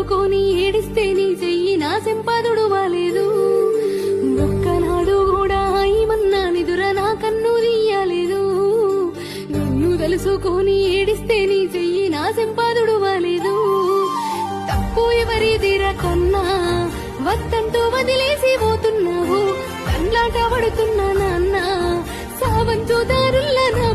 తలుసుకొని ఏడిస్తే నీ చెయ్యి నా సంపాదుడు వాలేదు. ఒక్కనాడు కూడా ఏమన్నా నిదుర నా కన్ను తీయలేదు. నిన్ను తలుసుకొని ఏడిస్తే నీ చెయ్యి నా సంపాదుడు వాలేదు. తప్పు ఎవరిదిరా కన్నా వద్దంటూ వదిలేసి పోతున్నావు. కండ్లాట పడుతున్నా నాన్న సావంతు దారుల్లా నా